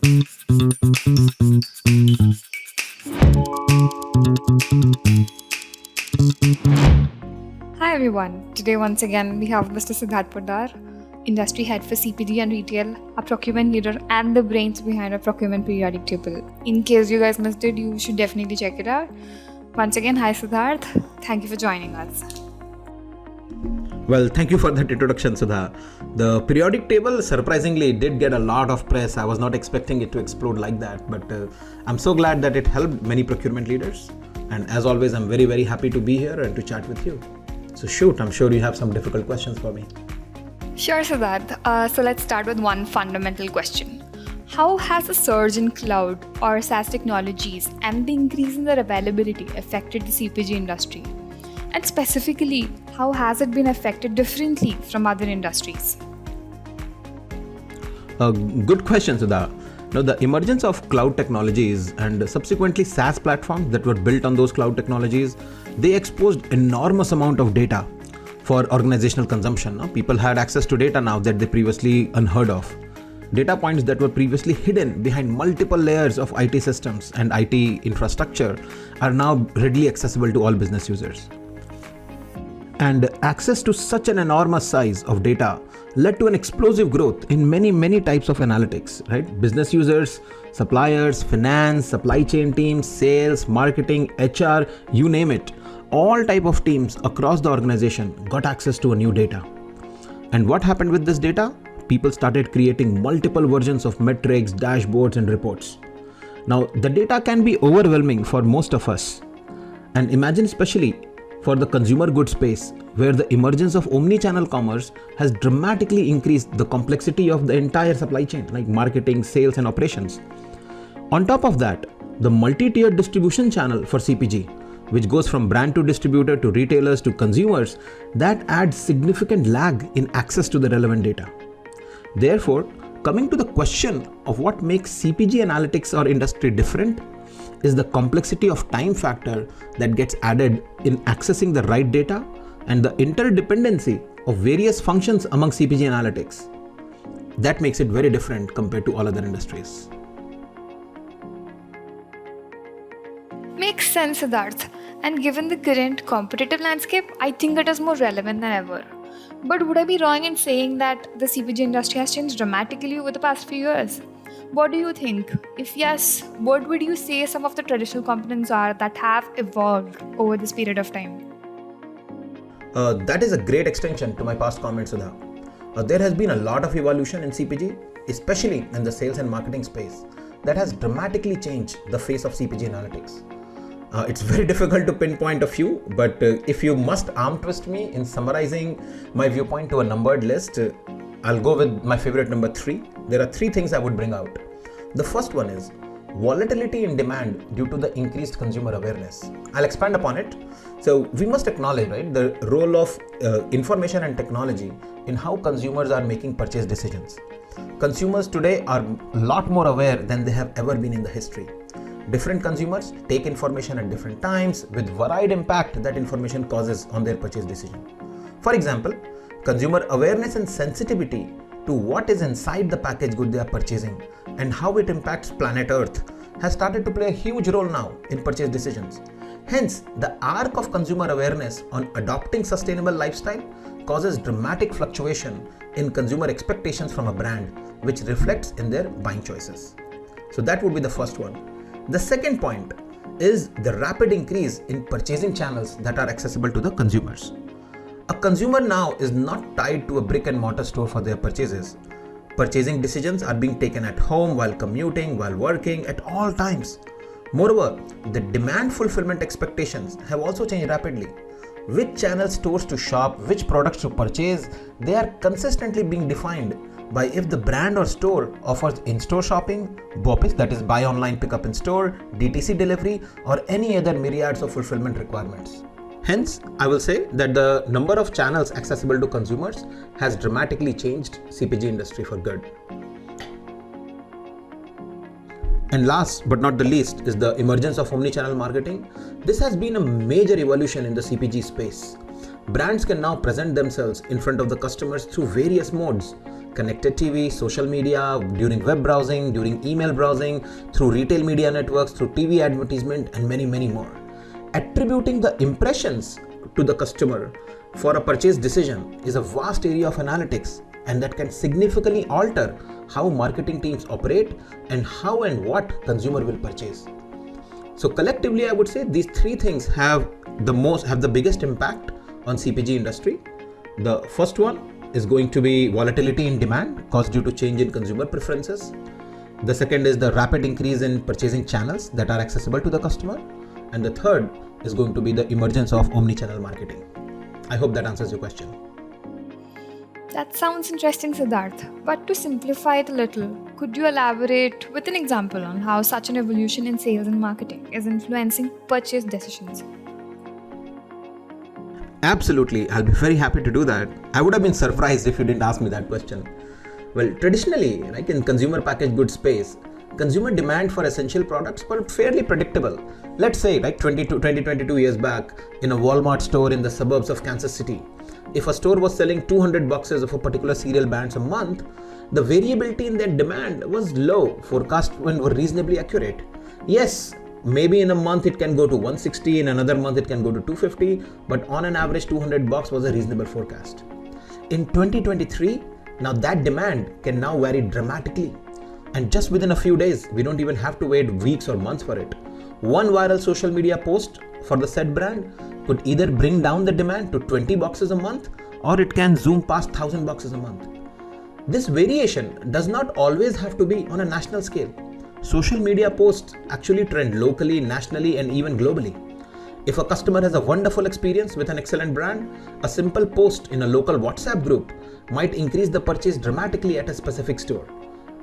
Hi everyone. Today once again we have Mr. Siddharth Poddar, industry head for CPG and retail, a procurement leader and the brains behind a procurement periodic table. In case you guys missed it, you should definitely check it out. Once again, hi Siddharth. Thank you for joining us. Well, thank you for that introduction, Sudha. The periodic table surprisingly did get a lot of press. I was not expecting it to explode like that, but I'm so glad that it helped many procurement leaders. And as always, I'm very, very happy to be here and to chat with you. So shoot, I'm sure you have some difficult questions for me. Sure, Siddharth. So let's start with one fundamental question. How has the surge in cloud or SaaS technologies and the increase in their availability affected the CPG industry? And specifically, how has it been affected differently from other industries? Good question, Sudha. Now, the emergence of cloud technologies and subsequently SaaS platforms that were built on those cloud technologies, they exposed enormous amount of data for organizational consumption. Now, people had access to data now that they previously unheard of. Data points that were previously hidden behind multiple layers of IT systems and IT infrastructure are now readily accessible to all business users. And access to such an enormous size of data led to an explosive growth in many types of analytics, right? Business users, suppliers, finance, supply chain teams, sales, marketing, HR, you name it. All type of teams across the organization got access to a new data. And what happened with this data? People started creating multiple versions of metrics, dashboards, and reports. Now, the data can be overwhelming for most of us. And imagine especially for the consumer goods space, where the emergence of omni-channel commerce has dramatically increased the complexity of the entire supply chain, like marketing, sales, and operations. On top of that, the multi-tiered distribution channel for CPG, which goes from brand to distributor to retailers to consumers, that adds significant lag in access to the relevant data. Therefore, coming to the question of what makes CPG analytics or industry different, is the complexity of time factor that gets added in accessing the right data and the interdependency of various functions among CPG analytics. That makes it very different compared to all other industries. Makes sense, Siddharth. And given the current competitive landscape, I think it is more relevant than ever. But would I be wrong in saying that the CPG industry has changed dramatically over the past few years? What do you think? If yes, what would you say some of the traditional components are that have evolved over this period of time? That is a great extension to my past comments, Sudha. There has been a lot of evolution in CPG, especially in the sales and marketing space, that has dramatically changed the face of CPG analytics. It's very difficult to pinpoint a few, but if you must arm twist me in summarizing my viewpoint to a numbered list, I'll go with my favorite number 3. There are 3 things I would bring out. The first one is volatility in demand due to the increased consumer awareness. I'll expand upon it. So we must acknowledge, right, the role of information and technology in how consumers are making purchase decisions. Consumers today are a lot more aware than they have ever been in the history. Different consumers take information at different times with varied impact that information causes on their purchase decision. For example, consumer awareness and sensitivity to what is inside the packaged good they are purchasing and how it impacts planet Earth has started to play a huge role now in purchase decisions. Hence, the arc of consumer awareness on adopting sustainable lifestyle causes dramatic fluctuation in consumer expectations from a brand, which reflects in their buying choices. So that would be the first one. The second point is the rapid increase in purchasing channels that are accessible to the consumers. A consumer now is not tied to a brick and mortar store for their purchases. Purchasing decisions are being taken at home, while commuting, while working, at all times. Moreover, the demand fulfillment expectations have also changed rapidly. Which channel stores to shop, which products to purchase, they are consistently being defined by if the brand or store offers in-store shopping, BOPIS, that is buy online pick up in store, DTC delivery, or any other myriads of fulfillment requirements. Hence, I will say that the number of channels accessible to consumers has dramatically changed CPG industry for good. And last but not the least is the emergence of omnichannel marketing. This has been a major evolution in the CPG space. Brands can now present themselves in front of the customers through various modes, connected TV, social media, during web browsing, during email browsing, through retail media networks, through TV advertisement, and many, many more. Attributing the impressions to the customer for a purchase decision is a vast area of analytics, and that can significantly alter how marketing teams operate and how and what consumer will purchase. So collectively, I would say these three things have the biggest impact on CPG industry. The first one is going to be volatility in demand caused due to change in consumer preferences. The second is the rapid increase in purchasing channels that are accessible to the customer. And the third is going to be the emergence of omni-channel marketing. I hope that answers your question. That sounds interesting, Siddharth. But to simplify it a little, could you elaborate with an example on how such an evolution in sales and marketing is influencing purchase decisions? Absolutely, I'll be very happy to do that. I would have been surprised if you didn't ask me that question. Well, traditionally, like in consumer packaged goods space, consumer demand for essential products were fairly predictable. Let's say like 22 years back in a Walmart store in the suburbs of Kansas City. If a store was selling 200 boxes of a particular cereal brands a month, the variability in their demand was low. Forecasts were reasonably accurate. Yes, maybe in a month it can go to 160, in another month it can go to 250, but on an average 200 box was a reasonable forecast. In 2023, now that demand can now vary dramatically. And just within a few days, we don't even have to wait weeks or months for it. One viral social media post for the said brand could either bring down the demand to 20 boxes a month, or it can zoom past 1,000 boxes a month. This variation does not always have to be on a national scale. Social media posts actually trend locally, nationally, and even globally. If a customer has a wonderful experience with an excellent brand, a simple post in a local WhatsApp group might increase the purchase dramatically at a specific store.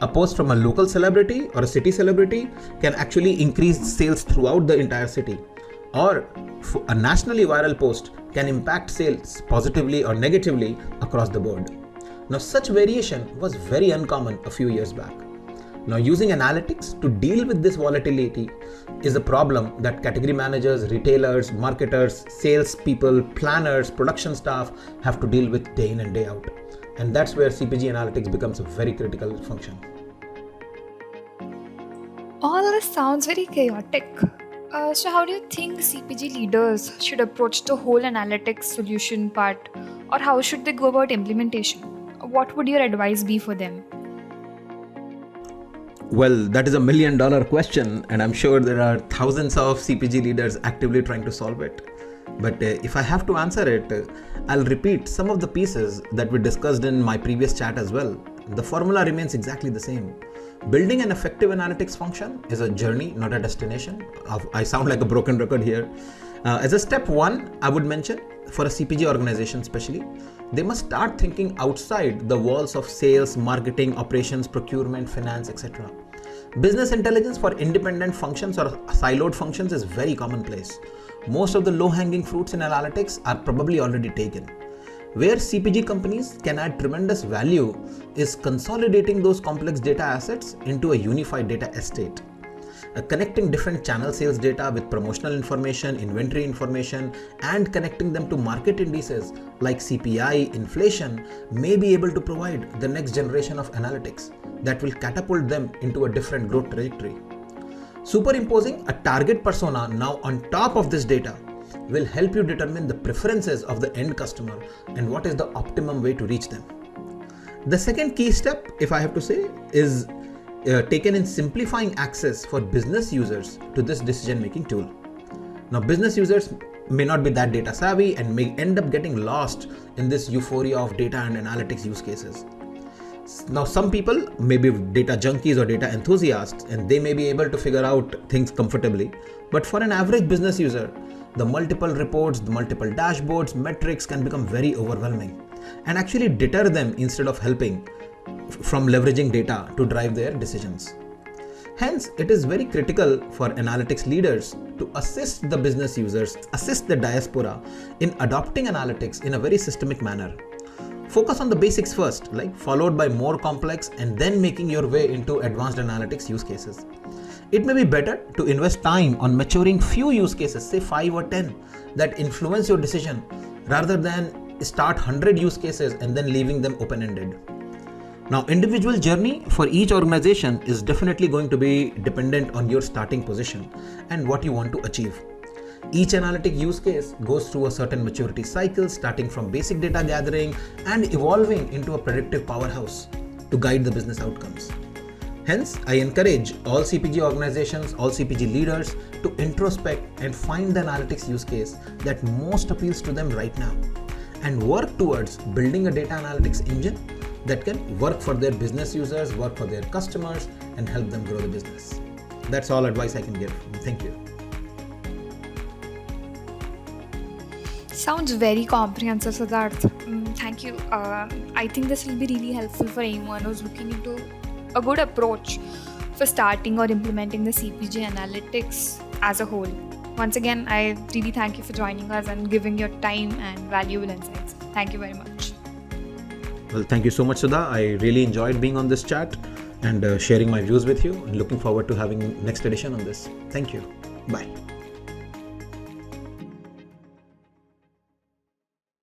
A post from a local celebrity or a city celebrity can actually increase sales throughout the entire city. Or a nationally viral post can impact sales positively or negatively across the board. Now, such variation was very uncommon a few years back. Now, using analytics to deal with this volatility is a problem that category managers, retailers, marketers, sales people, planners, production staff have to deal with day in and day out. And that's where CPG analytics becomes a very critical function. All this sounds very chaotic. So how do you think CPG leaders should approach the whole analytics solution part, or how should they go about implementation? What would your advice be for them? Well, that is $1 million question, and I'm sure there are thousands of CPG leaders actively trying to solve it. But if I have to answer it, I'll repeat some of the pieces that we discussed in my previous chat as well. The formula remains exactly the same. Building an effective analytics function is a journey, not a destination. I sound like a broken record here. As a step one, I would mention for a CPG organization especially, they must start thinking outside the walls of sales, marketing, operations, procurement, finance, etc. Business intelligence for independent functions or siloed functions is very commonplace. Most of the low-hanging fruits in analytics are probably already taken. Where CPG companies can add tremendous value is consolidating those complex data assets into a unified data estate. Connecting different channel sales data with promotional information, inventory information, and connecting them to market indices like CPI, inflation may be able to provide the next generation of analytics that will catapult them into a different growth trajectory. Superimposing a target persona now on top of this data will help you determine the preferences of the end customer and what is the optimum way to reach them. The second key step, if I have to say, is taken in simplifying access for business users to this decision-making tool. Now, business users may not be that data savvy and may end up getting lost in this euphoria of data and analytics use cases. Now, some people may be data junkies or data enthusiasts, and they may be able to figure out things comfortably. But for an average business user, the multiple reports, the multiple dashboards, metrics can become very overwhelming and actually deter them instead of helping from leveraging data to drive their decisions. Hence, it is very critical for analytics leaders to assist the business users, assist the diaspora in adopting analytics in a very systemic manner. Focus on the basics first, followed by more complex, and then making your way into advanced analytics use cases. It may be better to invest time on maturing few use cases, say 5 or 10, that influence your decision rather than start 100 use cases and then leaving them open-ended. Now, individual journey for each organization is definitely going to be dependent on your starting position and what you want to achieve. Each analytic use case goes through a certain maturity cycle, starting from basic data gathering and evolving into a predictive powerhouse to guide the business outcomes. Hence, I encourage all CPG organizations, all CPG leaders to introspect and find the analytics use case that most appeals to them right now and work towards building a data analytics engine that can work for their business users, work for their customers, and help them grow the business. That's all advice I can give. Thank you. Sounds very comprehensive, Siddharth. Thank you. I think this will be really helpful for anyone who's looking into a good approach for starting or implementing the CPG analytics as a whole. Once again, I really thank you for joining us and giving your time and valuable insights. Thank you very much. Well, thank you so much, Sudha. I really enjoyed being on this chat and sharing my views with you. And looking forward to having next edition on this. Thank you. Bye.